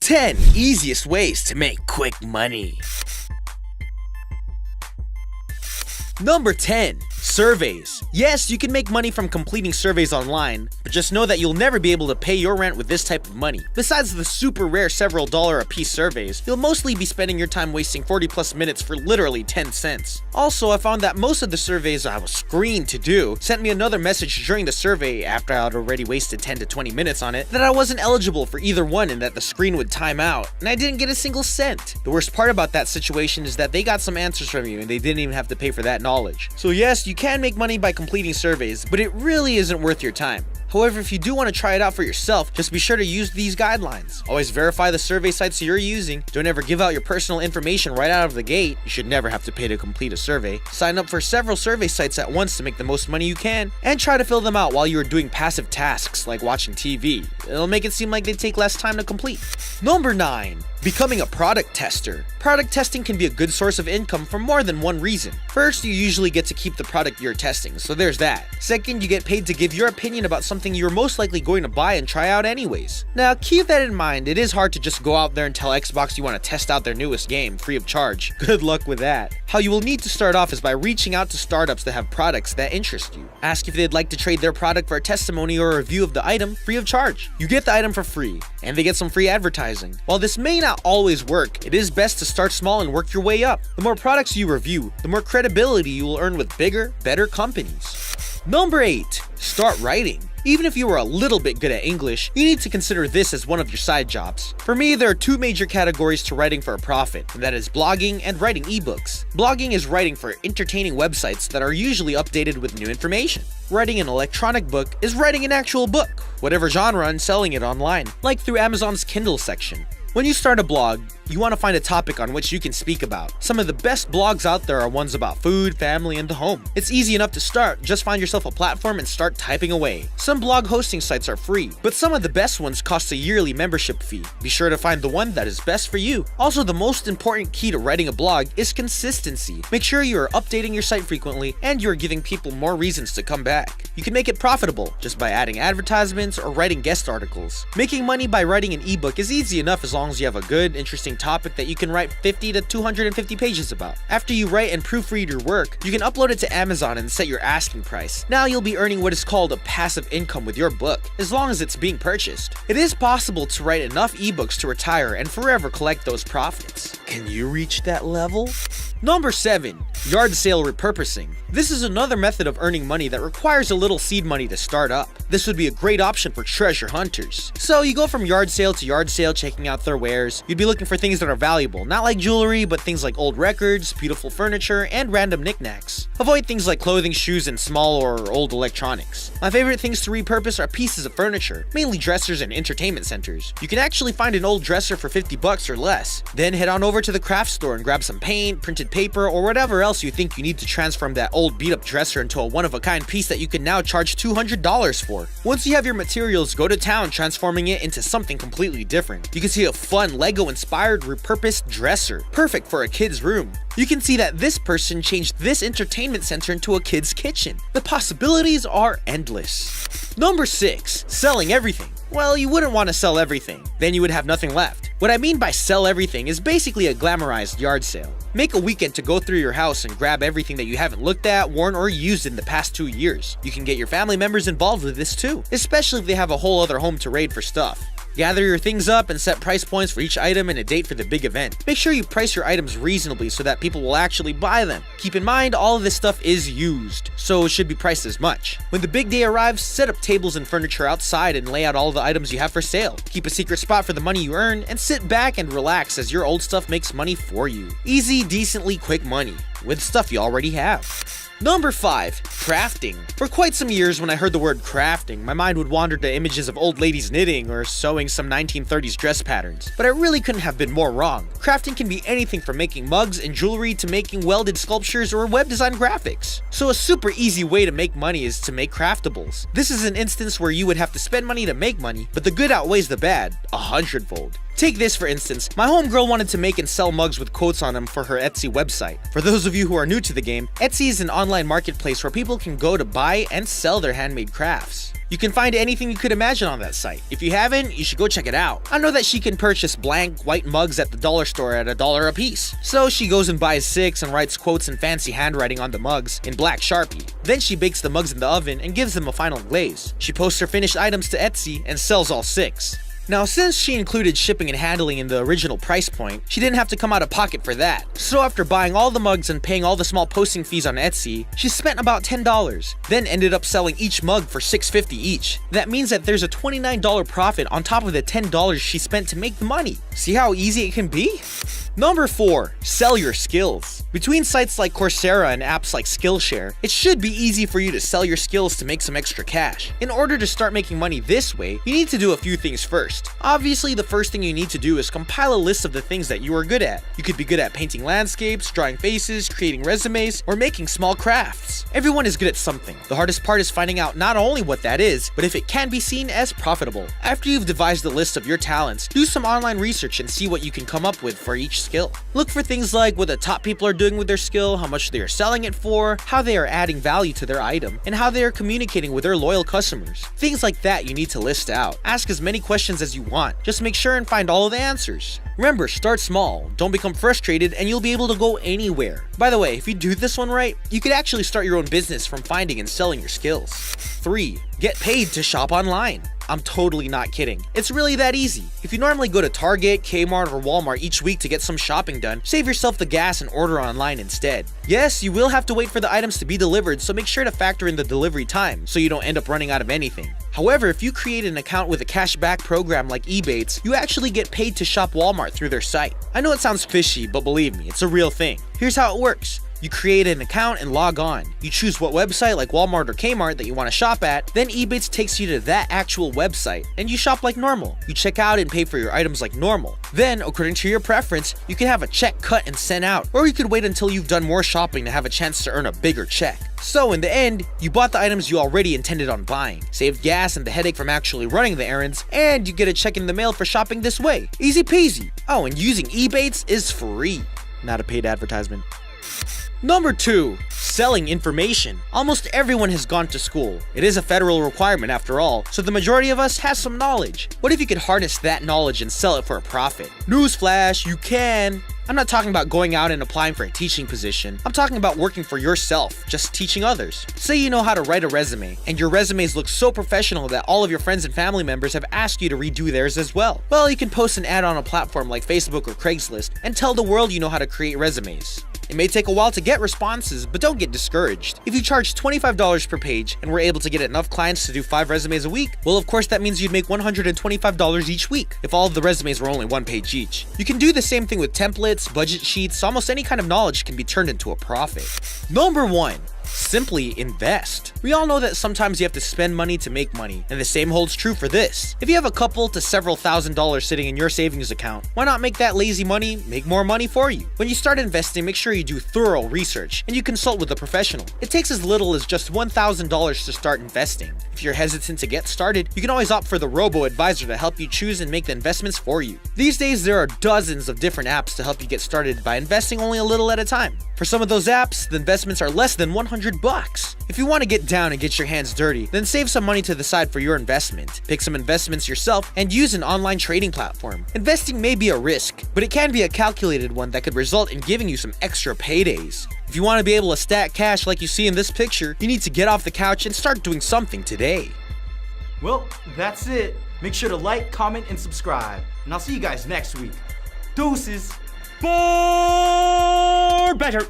10 easiest ways to make quick money. Number 10. Surveys. Yes, you can make money from completing surveys online, but just know that you'll never be able to pay your rent with this type of money. Besides the super rare several dollar a piece surveys, you'll mostly be spending your time wasting 40 plus minutes for literally 10 cents. Also, I found that most of the surveys I was screened to do sent me another message during the survey after I had already wasted 10 to 20 minutes on it that I wasn't eligible for either one and that the screen would time out, and I didn't get a single cent. The worst part about that situation is that they got some answers from you and they didn't even have to pay for that knowledge. So yes, you can make money by completing surveys, but it really isn't worth your time. However, if you do want to try it out for yourself, just be sure to use these guidelines. Always verify the survey sites you're using. Don't ever give out your personal information right out of the gate. You should never have to pay to complete a survey. Sign up for several survey sites at once to make the most money you can, and try to fill them out while you are doing passive tasks like watching TV. It'll make it seem like they take less time to complete. Number 9. Becoming a product tester. Product testing can be a good source of income for more than one reason. First, you usually get to keep the product you're testing, so there's that. Second, you get paid to give your opinion about something you're most likely going to buy and try out anyways. Now, keep that in mind, it is hard to just go out there and tell Xbox you want to test out their newest game, free of charge. Good luck with that. How you will need to start off is by reaching out to startups that have products that interest you. Ask if they'd like to trade their product for a testimony or a review of the item, free of charge. You get the item for free, and they get some free advertising. While this may not always work, it is best to start small and work your way up. The more products you review, the more credibility you will earn with bigger, better companies. Number 8. Start writing. Even if you are a little bit good at English, you need to consider this as one of your side jobs. For me, there are two major categories to writing for a profit, and that is blogging and writing ebooks. Blogging is writing for entertaining websites that are usually updated with new information. Writing an electronic book is writing an actual book, whatever genre, and selling it online, like through Amazon's Kindle section. When you start a blog, you want to find a topic on which you can speak about. Some of the best blogs out there are ones about food, family, and the home. It's easy enough to start, just find yourself a platform and start typing away. Some blog hosting sites are free, but some of the best ones cost a yearly membership fee. Be sure to find the one that is best for you. Also, the most important key to writing a blog is consistency. Make sure you are updating your site frequently and you are giving people more reasons to come back. You can make it profitable just by adding advertisements or writing guest articles. Making money by writing an ebook is easy enough as long as you have a good, interesting topic that you can write 50 to 250 pages about. After you write and proofread your work, you can upload it to Amazon and set your asking price. Now you'll be earning what is called a passive income with your book, as long as it's being purchased. It is possible to write enough ebooks to retire and forever collect those profits. Can you reach that level? Number 7. Yard sale repurposing. This is another method of earning money that requires a little seed money to start up. This would be a great option for treasure hunters. So you go from yard sale to yard sale checking out their wares. You'd be looking for things that are valuable, not like jewelry, but things like old records, beautiful furniture, and random knickknacks. Avoid things like clothing, shoes, and small or old electronics. My favorite things to repurpose are pieces of furniture, mainly dressers and entertainment centers. You can actually find an old dresser for 50 bucks or less. Then head on over to the craft store and grab some paint, printed paper, or whatever else you think you need to transform that old beat-up dresser into a one-of-a-kind piece that you can now charge $200 for. Once you have your materials, go to town transforming it into something completely different. You can see a fun Lego-inspired repurposed dresser, perfect for a kid's room. You can see that this person changed this entertainment center into a kid's kitchen. The possibilities are endless. Number 6. Selling everything. Well, you wouldn't want to sell everything, then you would have nothing left. What I mean by sell everything is basically a glamorized yard sale. Make a weekend to go through your house and grab everything that you haven't looked at, worn, or used in the past 2 years. You can get your family members involved with this too, especially if they have a whole other home to raid for stuff. Gather your things up and set price points for each item and a date for the big event. Make sure you price your items reasonably so that people will actually buy them. Keep in mind, all of this stuff is used, so it should be priced as much. When the big day arrives, set up tables and furniture outside and lay out all the items you have for sale. Keep a secret spot for the money you earn and sit back and relax as your old stuff makes money for you. Easy, decently quick money with stuff you already have. Number 5. Crafting. For quite some years when I heard the word crafting, my mind would wander to images of old ladies knitting or sewing some 1930s dress patterns. But I really couldn't have been more wrong. Crafting can be anything from making mugs and jewelry to making welded sculptures or web design graphics. So a super easy way to make money is to make craftables. This is an instance where you would have to spend money to make money, but the good outweighs the bad, 100-fold. Take this for instance, my homegirl wanted to make and sell mugs with quotes on them for her Etsy website. For those of you who are new to the game, Etsy is an online marketplace where people can go to buy and sell their handmade crafts. You can find anything you could imagine on that site. If you haven't, you should go check it out. I know that she can purchase blank white mugs at the dollar store at $1 a piece. So she goes and buys 6 and writes quotes in fancy handwriting on the mugs in black Sharpie. Then she bakes the mugs in the oven and gives them a final glaze. She posts her finished items to Etsy and sells all 6. Now, since she included shipping and handling in the original price point, she didn't have to come out of pocket for that. So after buying all the mugs and paying all the small posting fees on Etsy, she spent about $10, then ended up selling each mug for $6.50 each. That means that there's a $29 profit on top of the $10 she spent to make the money. See how easy it can be? Number 4, sell your skills. Between sites like Coursera and apps like Skillshare, it should be easy for you to sell your skills to make some extra cash. In order to start making money this way, you need to do a few things first. Obviously, the first thing you need to do is compile a list of the things that you are good at. You could be good at painting landscapes, drawing faces, creating resumes, or making small crafts. Everyone is good at something. The hardest part is finding out not only what that is, but if it can be seen as profitable. After you've devised a list of your talents, do some online research and see what you can come up with for each skill. Look for things like what the top people are doing with their skill, how much they are selling it for, how they are adding value to their item, and how they are communicating with their loyal customers. Things like that you need to list out. Ask as many questions as you want. Just make sure and find all of the answers. Remember, start small, don't become frustrated, and you'll be able to go anywhere. By the way, if you do this one right, you could actually start your own business from finding and selling your skills. 3. Get paid to shop online. I'm totally not kidding. It's really that easy. If you normally go to Target, Kmart, or Walmart each week to get some shopping done, save yourself the gas and order online instead. Yes, you will have to wait for the items to be delivered, so make sure to factor in the delivery time so you don't end up running out of anything. However, if you create an account with a cashback program like Ebates, you actually get paid to shop Walmart through their site. I know it sounds fishy, but believe me, it's a real thing. Here's how it works. You create an account and log on. You choose what website like Walmart or Kmart that you want to shop at, then Ebates takes you to that actual website, and you shop like normal. You check out and pay for your items like normal. Then, according to your preference, you can have a check cut and sent out, or you could wait until you've done more shopping to have a chance to earn a bigger check. So in the end, you bought the items you already intended on buying, saved gas and the headache from actually running the errands, and you get a check in the mail for shopping this way. Easy peasy. Oh, and using Ebates is free. Not a paid advertisement. Number 2, selling information. Almost everyone has gone to school. It is a federal requirement after all, so the majority of us has some knowledge. What if you could harness that knowledge and sell it for a profit? Newsflash, you can. I'm not talking about going out and applying for a teaching position. I'm talking about working for yourself, just teaching others. Say you know how to write a resume, and your resumes look so professional that all of your friends and family members have asked you to redo theirs as well. Well, you can post an ad on a platform like Facebook or Craigslist and tell the world you know how to create resumes. It may take a while to get responses, but don't get discouraged. If you charge $25 per page and were able to get enough clients to do 5 resumes a week, well, of course that means you'd make $125 each week if all of the resumes were only 1 page each. You can do the same thing with templates, budget sheets. Almost any kind of knowledge can be turned into a profit. Number 1. Simply invest. We all know that sometimes you have to spend money to make money, and the same holds true for this. If you have a couple to several $1,000s sitting in your savings account, why not make that lazy money make more money for you? When you start investing, make sure you do thorough research and you consult with a professional. It takes as little as just $1,000 to start investing. If you're hesitant to get started, you can always opt for the robo-advisor to help you choose and make the investments for you. These days, there are dozens of different apps to help you get started by investing only a little at a time. For some of those apps, the investments are less than $100. If you want to get down and get your hands dirty, then save some money to the side for your investment. Pick some investments yourself and use an online trading platform. Investing may be a risk, but it can be a calculated one that could result in giving you some extra paydays. If you want to be able to stack cash like you see in this picture, you need to get off the couch and start doing something today. Well, that's it. Make sure to like, comment, and subscribe. And I'll see you guys next week. Deuces. For better.